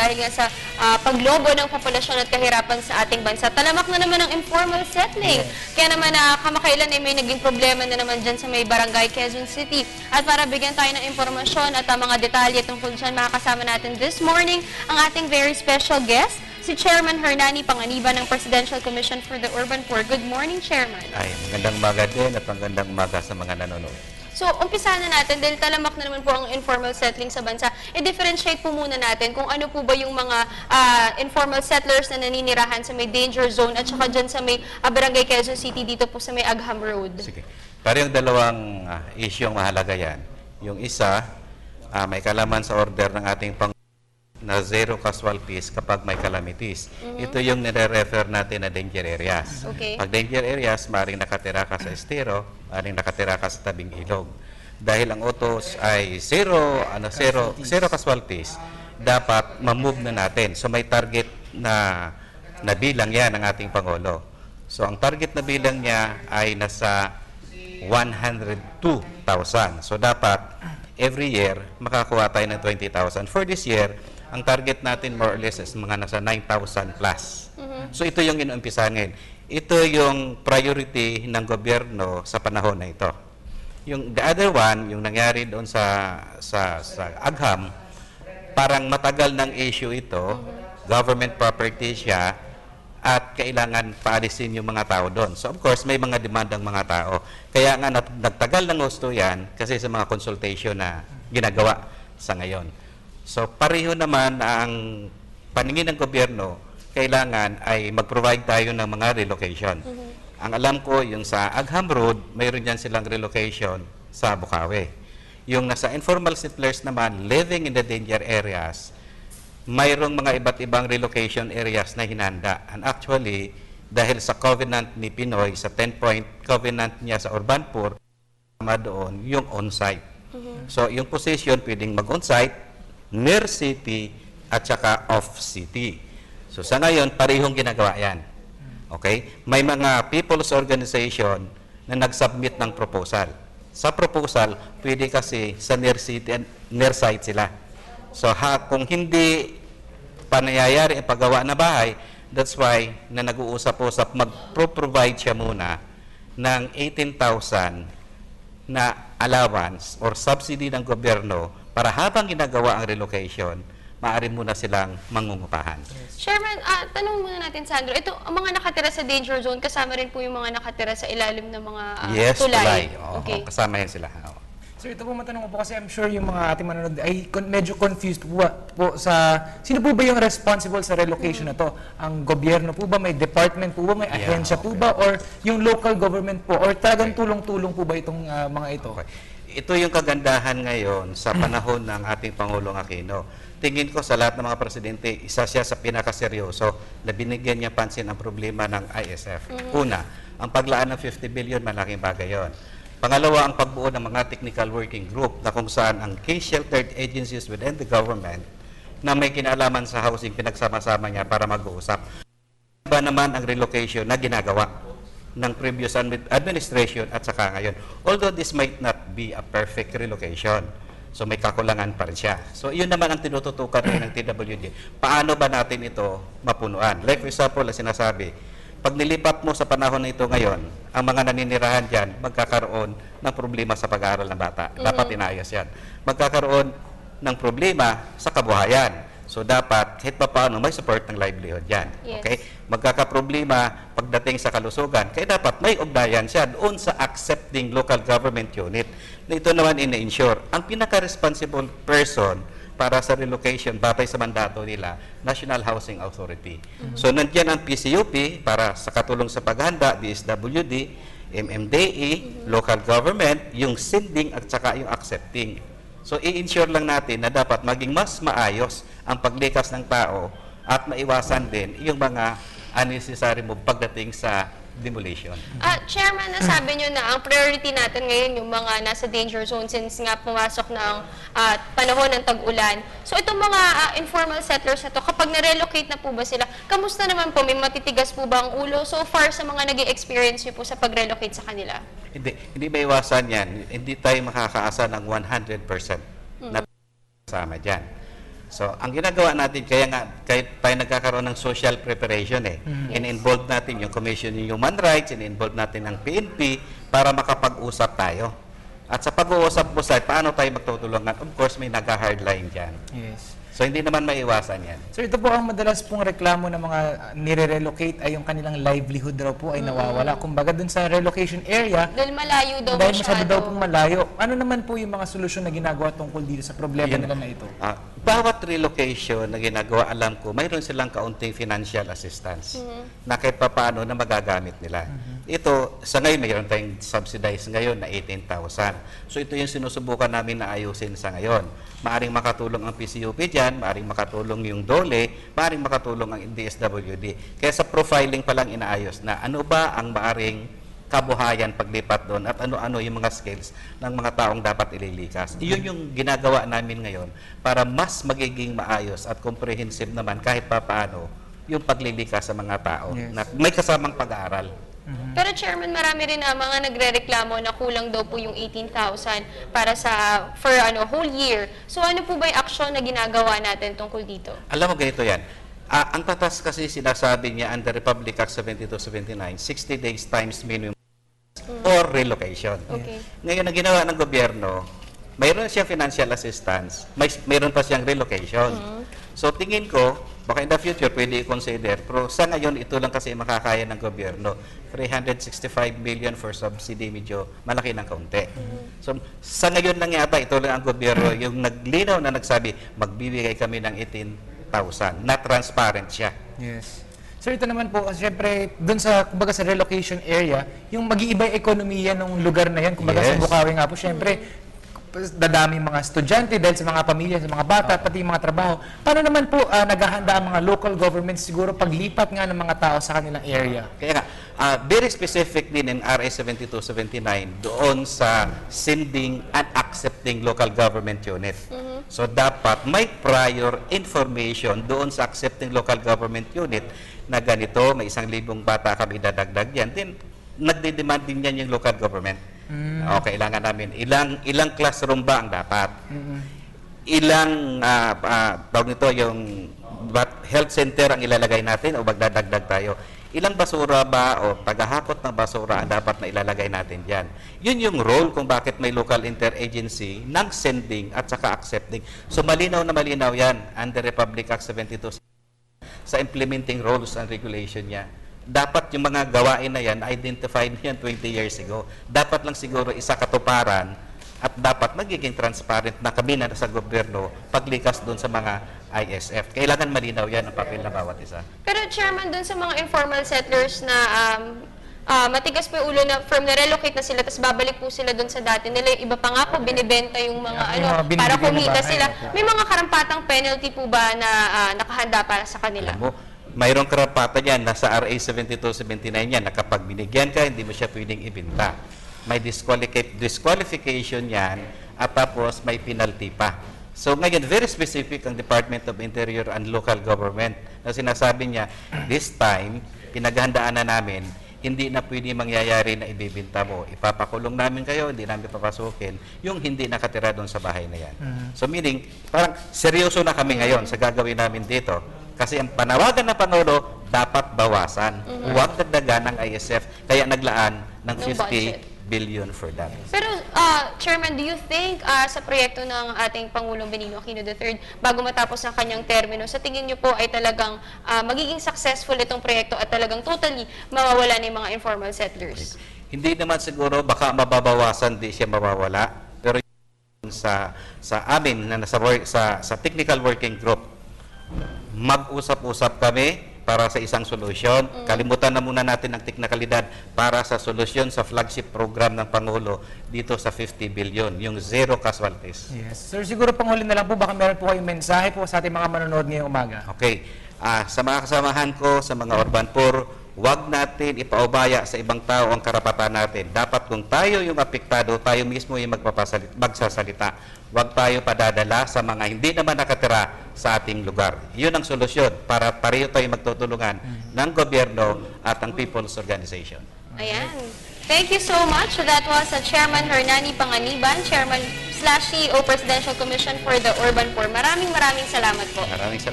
dahil nga sa paglobo ng populasyon at kahirapan sa ating bansa. Talamak na naman ang informal settling. Kaya naman kamakailan ay may naging problema na naman dyan sa may barangay Quezon City. At para bigyan tayo ng impormasyon at mga detalye tungkol dyan, makakasama natin this morning ang ating very special guest, si Chairman Hernani Panganiban ng Presidential Commission for the Urban Poor. Good morning, Chairman. Ay, magandang umaga din at magandang umaga sa mga nanonood. So, umpisahan na natin, dahil talamak na naman po ang informal settling sa bansa, i-differentiate po muna natin kung ano po ba yung mga informal settlers na naninirahan sa may danger zone at saka dyan sa may Barangay Quezon City, dito po sa may Agham Road. Sige. Pero yung dalawang issue ang mahalaga yan. Yung isa, may kalaman sa order ng ating na zero casualties kapag may calamities. Ito yung nire-refer natin na danger areas. Okay. Pag danger areas, maaaring nakatira ka sa estero, maaaring nakatira ka sa tabing ilog. Dahil ang utos ay zero casualties, dapat ma-move na natin. So may target na bilang yan ng ating Pangulo. So ang target na bilang niya ay nasa 102,000. So dapat every year makakuha tayo ng 20,000. For this year, ang target natin more or less is mga nasa 9,000 plus. So ito yung inuumpisahan ngayon. Ito yung priority ng gobyerno sa panahon na ito. Yung the other one, yung nangyari doon sa Agham, parang matagal ng issue ito, government property siya, at kailangan paalisin yung mga tao doon. So of course, may mga demand ang mga tao. Kaya nga nagtagal ng gusto yan kasi sa mga consultation na ginagawa sa ngayon. So pareho naman ang paningin ng gobyerno, kailangan ay mag-provide tayo ng mga relocation. Ang alam ko, yung sa Agham Road, mayroon dyan silang relocation sa Bukawi. Yung nasa informal settlers naman, living in the danger areas, mayroong mga iba't ibang relocation areas na hinanda. And actually, dahil sa covenant ni Pinoy, sa 10-point covenant niya sa Urban Poor, doon yung on-site. So yung position pwedeng mag-on-site, near city at saka off city. So sa ngayon, parehong ginagawa yan. Okay? May mga people's organization na nag-submit ng proposal. Sa proposal, pwede kasi sa near city and near site sila. So kung hindi panayayari ang paggawa na bahay, that's why na nag-uusap-usap, mag-provide siya muna ng 18,000 na allowance or subsidy ng gobyerno para habang ginagawa ang relocation, maaari muna silang mangungupahan. Chairman, tanong muna natin, Sandro, ito, ang mga nakatira sa danger zone, kasama rin po yung mga nakatira sa ilalim ng mga yes, tulay. Okay. Kasama yan sila. So ito po matanong ko po kasi I'm sure yung mga ating manonood ay medyo confused po sa sino po ba yung responsible sa relocation na to? Ang gobyerno po ba? May department po ba? May ahensya po ba? Or yung local government po? Or talagang tulong-tulong po ba itong mga ito? Okay. Ito yung kagandahan ngayon sa panahon ng ating Pangulong Aquino. Tingin ko sa lahat ng mga presidente, isa siya sa pinakaseryoso na binigyan niya pansin ang problema ng ISF. Una, ang paglaan ng 50 billion, malaking bagay yon. Pangalawa, ang pagbuo ng mga technical working group na kung saan ang case-sheltered agencies within the government na may kinalaman sa housing, pinagsama-sama niya para mag-uusap. Iba naman ang relocation na ginagawa ng previous administration at saka ngayon. Although this might not be a perfect relocation, so may kakulangan pa rin siya. So yun naman ang tinututukan ng TWD. Paano ba natin ito mapunuan? Like for example, na sinasabi, pag nilipat mo sa panahon na ito ngayon, ang mga naninirahan dyan, magkakaroon ng problema sa pag-aaral ng bata. Dapat inayos yan. Magkakaroon ng problema sa kabuhayan. So dapat kahit pa paano may support ng livelihood yan. Yes. Okay? Magkakaproblema pagdating sa kalusugan. Kaya dapat may ugnayan siya doon sa accepting local government unit na ito naman ina-insure. Ang pinaka-responsible person para sa relocation batay sa mandato nila, National Housing Authority. So nandiyan ang PCUP para sa katulong sa paghanda, DSWD, MMDA, local government, yung sending at saka yung accepting. So i-ensure lang natin na dapat maging mas maayos ang paglikas ng tao at maiwasan din yung mga unnecessary move pagdating sa demolition. Chairman, nasabi nyo na ang priority natin ngayon yung mga nasa danger zone since nga pumasok na ang panahon ng tag-ulan. So itong mga informal settlers na to, kapag na-relocate na po ba sila, kamusta naman po? May matitigas po ba ang ulo so far sa mga naging experience nyo po sa pag-relocate sa kanila? Hindi maiwasan yan. Hindi tayo makakaasa ng 100% na kasama dyan. So, ang ginagawa natin, kaya nga, kahit tayo nagkakaroon ng social preparation in-involve natin yung Commission on Human Rights, in-involve natin ang PNP para makapag-usap tayo. At sa pag-uusap-usap, paano tayo magtutulungan? Of course, may nagka-hardline dyan. Yes. So, hindi naman maiwasan yan. Sir, ito po ang madalas pong reklamo ng mga nire-relocate ay yung kanilang livelihood raw po ay nawawala. Kumbaga dun sa relocation area, Dahil malayo daw dahil masyado masyado. daw pong malayo. Ano naman po yung mga solusyon na ginagawa tungkol dito sa problema Yan. nila na ito? Bawat relocation na ginagawa, alam ko, mayroon silang kaunting financial assistance na kahit paano na magagamit nila. Ito, sa ngayon, mayroon tayong subsidized ngayon na 18,000. So ito yung sinusubukan namin na ayusin sa ngayon. Maaring makatulong ang PCUP dyan, maaring makatulong yung DOLE, maaring makatulong ang DSWD. Kaya sa profiling pa lang inaayos na ano ba ang maaring kabuhayan paglipat doon at ano-ano yung mga skills ng mga taong dapat ililikas. Iyon yung ginagawa namin ngayon para mas magiging maayos at comprehensive naman kahit papaano yung paglilikas sa mga tao na may kasamang pag-aaral. Pero Chairman, marami rin na mga nagrereklamo na kulang daw po yung 18,000 para for whole year. So ano po ba yung aksyon na ginagawa natin tungkol dito? Alam mo, ganito yan. Ang batas kasi sinasabi niya under Republic Act 7279, 60 days times minimum or relocation. Okay. Ngayon, ang ginawa ng gobyerno, mayroon siyang financial assistance, mayroon pa siyang relocation. So tingin ko, baka in the future pwede i-consider, pero sa ngayon ito lang kasi makakaya ng gobyerno. 365 million for subsidy, medyo malaki ng kaunti. So sa ngayon lang yata, ito lang ang gobyerno, yung naglinaw na nagsabi, magbibigay kami ng 18,000, na transparent siya. Yes. Sir, ito naman po, siyempre, dun sa, kumbaga sa relocation area, yung mag-iiba yung ekonomiya ng lugar na yan, kumbaga sa Yes. Bukawi nga po, siyempre, dadami mga estudyante dahil sa mga pamilya, sa mga bata, pati yung mga trabaho. Paano naman po naghahanda ang mga local governments siguro paglipat nga ng mga tao sa kanilang area? Kaya nga, very specific din in RA 7279 doon sa sending and accepting local government unit. So dapat may prior information doon sa accepting local government unit na ganito, may 1,000 bata kami dadagdag yan. Then, nagde-demand din yan yung local government. Kailangan namin. Ilang classroom ba ang dapat? Ilang, tawag nito, yung health center ang ilalagay natin o magdadagdag tayo? Ilang basura ba o tagahakot ng basura ang dapat na ilalagay natin dyan? Yun yung role kung bakit may local interagency ng sending at saka accepting. So malinaw na malinaw yan under Republic Act 72 sa implementing rules and regulation niya. Dapat yung mga gawain na yan, identified yan 20 years ago. Dapat lang siguro isa katuparan at dapat magiging transparent na kami na sa gobyerno paglikas doon sa mga ISF. Kailangan malinaw yan ang papel na bawat isa. Pero Chairman, dun sa mga informal settlers na matigas po yung ulo na from na-relocate na sila, tapos babalik po sila dun sa dati nila, yung iba pa nga po, binibenta yung mga para kumita sila. May mga karampatang penalty po ba na nakahanda para sa kanila? Alam mo, mayroong karapatan yan, nasa RA 7279 yan, na kapag binigyan ka, hindi mo siya pwedeng ibenta. May disqualification yan, at tapos may penalty pa. So ngayon, very specific ang Department of Interior and Local Government na sinasabi niya, this time, pinaghandaan na namin, hindi na pwede mangyayari na ibibenta mo. Ipapakulong namin kayo, hindi namin papasukin, yung hindi nakatira doon sa bahay na yan. So meaning, parang seryoso na kami ngayon sa gagawin namin dito. Kasi ang panawagan ng Pangulo, dapat bawasan. Huwag dagdagan ng ISF, kaya naglaan ng 50 billion for that. Pero, Chairman, do you think sa proyekto ng ating Pangulong Benigno Aquino III, bago matapos ang kanyang termino, sa tingin niyo po ay talagang magiging successful itong proyekto at talagang totally mawawala ng mga informal settlers? Hindi naman siguro, baka mababawasan, di siya mawawala. Pero sa amin, na sa technical working group, mag-usap-usap kami para sa isang solusyon. Kalimutan na muna natin ang teknikalidad para sa solusyon sa flagship program ng Pangulo dito sa 50 billion, yung zero casualties. Yes. Sir, siguro panghuli na lang po, baka meron po kayong mensahe po sa ating mga manonood ngayong umaga. Okay. Sa mga kasamahan ko, sa mga urban poor, huwag natin ipaubaya sa ibang tao ang karapatan natin. Dapat kung tayo yung apektado, tayo mismo yung magsasalita. Huwag tayo padadala sa mga hindi naman nakatira sa ating lugar. Yun ang solusyon para pareho tayo magtutulungan ng gobyerno at ang people's organization. Ayan. Thank you so much. That was Chairman Hernani Panganiban, Chairman/CEO Presidential Commission for the Urban Poor. Maraming salamat po. Maraming salamat.